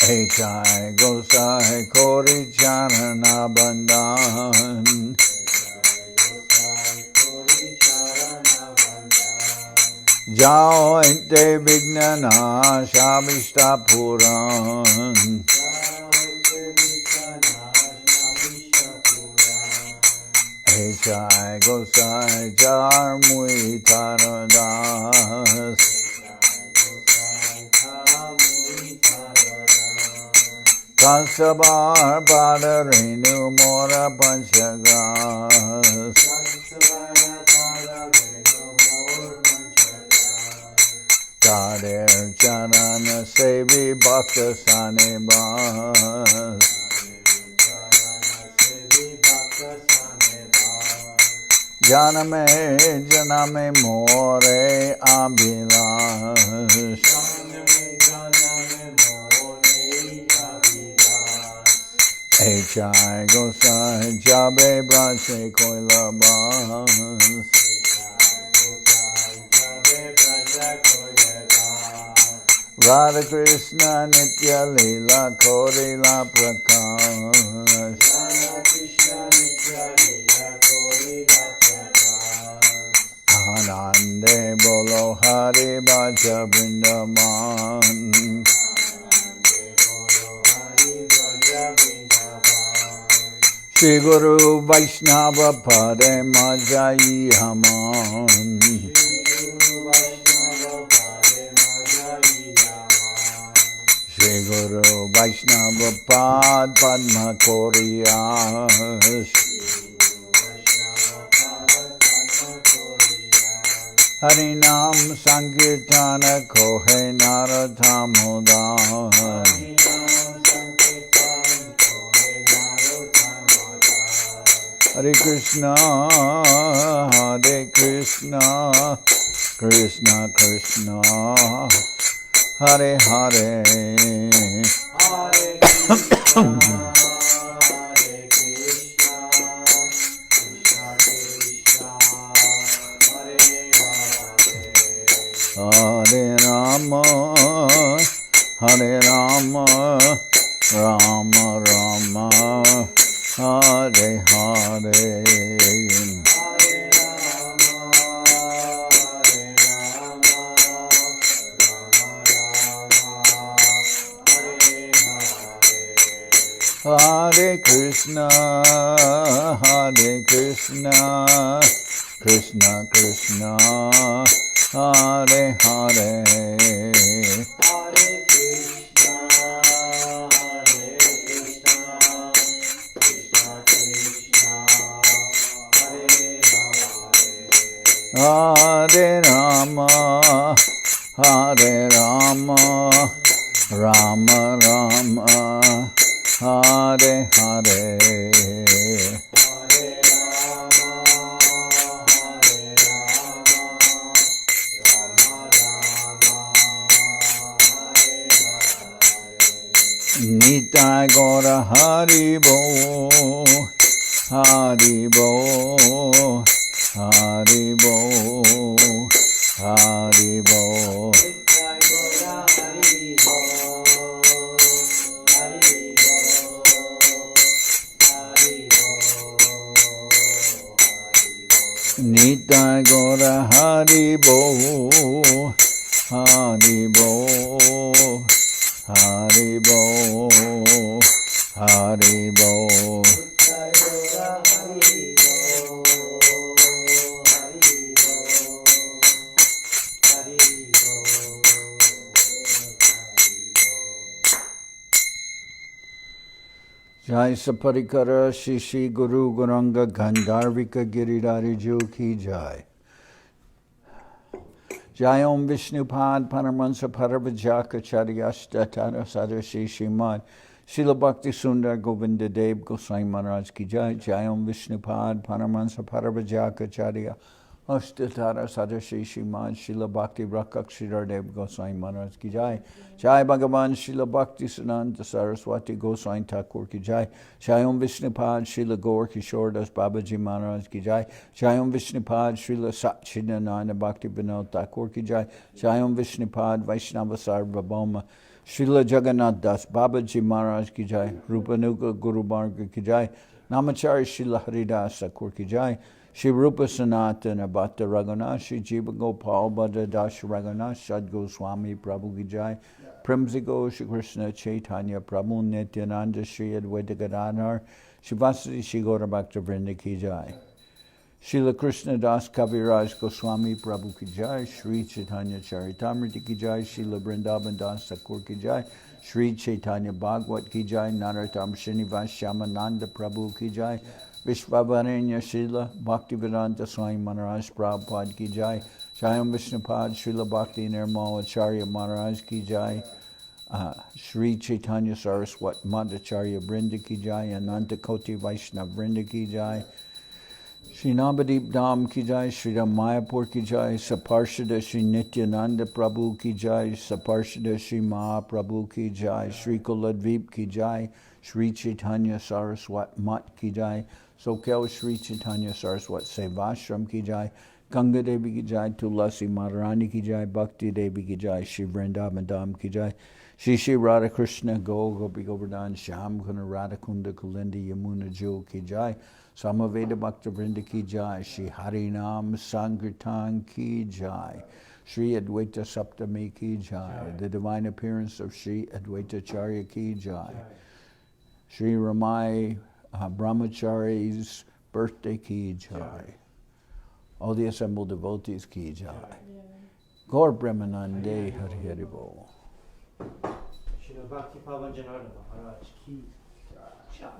S1: Echai Gosai Kori Charana Bandhan. Jao Ente Vignana Shabishta Puran. Echai Gosai Jar Mui Taradas. Kansabar Padarenu Mora Panchagas. Kader Charana Sevi Bhakta Sanebas. Janame More Abhilash. Echai Gosai Jabe Brashe Koilabas. Radha Krishna Nitya-lila Korila Prakash. Anande Bolo Hari Bhaja Vrindavan. Shri Guru Vaishnava Pade Majai Haman. Shri Guru Vaishnava Pad Padma Koriyas. Harinam Sankirtana Kohe Narathamodan. Hare Krishna, Hare Krishna, Krishna Krishna, Hare Hare. Hare Rama, Hare Rama, Rama Rama, Hare Hare. Hare Krishna, Hare Krishna, Krishna Krishna, Hare Hare. Hare Rama, Hare Rama, Rama Rama, Hare Hare. Nitai Gaura Haribo, Haribo, Haribo, Haribo. Nitai Gora Haribo, Haribo, Haribo, Haribo. Jai Saparikara Shishi Guru Guranga Gandharvika Giridhari Ju Ki Jai. Jai Om Vishnupad Paramahansa Parabhajaka Charyashta Tara Sadashi Shrimad Srila Bhakti Sundar Govinda Dev Goswami Maharaj Ki Jai. Jai Om Vishnupad Paramahansa Parabhajaka Charya Ashtatara Sadashi Shrimad Srila Bhakti Rakak Sridhar Dev Goswami Maharaj Ki Jai. Jai Bhagavan Srila Bhakti Siddhanta Saraswati Goswami Thakur Ki Jai. Jai Om Vishnupad Srila Gaur Kishore Das Babaji Maharaj Ki Jai. Jai Om Vishnupad Srila Satchidananda Bhakti Vinod Thakur Ki Jai. Jai Om Vishnupad Vaishnava Sarvabhauma Srila Jagannath Das Babaji Maharaj Ki Jai. Rupanuga Guru Marga Ki Jai. Namachari Srila Haridas Thakur Ki Jai. Shri Rupa Sanatana Bhatta Raghunath, Shri Jiva Gopal Bhatta Das Raghunath, Sad Goswami Prabhu Ki Jai, Premzigo Shri Krishna Chaitanya Prabhu Nityananda, Sri Adwaita Acharya, Shri Vasudeva Shri Gaura Bhakta Vrinda Ki Jai, Srila Krishna Das Kaviraj Goswami Prabhu Ki Jai, Sri Chaitanya Charitamrita Ki Jai, Srila Vrindavan Das Thakur Ki Jai, Sri Chaitanya Bhagavad Ki Jai, Narottam Srinivas Shyamananda Prabhu Ki Jai, Vishvavarenya Srila Bhaktivedanta Swami Maharaj Prabhupada Ki Jai. Jai Om Vishnupad Srila Bhakti Nirmal Acharya Maharaj Ki Jai. Sri Chaitanya Saraswat Madhacharya Vrinda Ki Jai. Ananta Koti Vaishnav Vrinda Ki Jai. Shri Navadip Dham Ki Jai. Sri Mayapur Ki Jai. Saparshada Shri Nityananda Prabhu Ki Jai. Saparshada Shri Mahaprabhu Ki Jai. Shri Kuladvip Ki Jai. Sri Chaitanya Saraswat Mat Ki Jai. Sokel Sri Chaitanya Saraswat Sevashram Ki Jai. Ganga Devi Ki Jai. Tulasi Madharani Ki Jai. Bhakti Devi Ki Jai. Shri Vrindavan Dham Ki Jai. Shri Shri Radha Krishna Gopi Govardhan Shyam Kuna Radha Kunda Kulindi Yamuna Jewel Ki Jai. Samaveda Bhakta Vrinda Ki Jai. Shri Harinam Sankirtan Ki Jai. Sri Adwaita Saptami Ki Jai. The divine appearance of Sri Adwaita Acharya Ki Jai. Sri Ramai Brahmachari's birthday Ki Jai. All the assembled devotees Ki Jai. Gaur Brahmanande Hari Hari Bol.
S2: Srila Bhakti Pavanjananda Maharaj Ki Jai.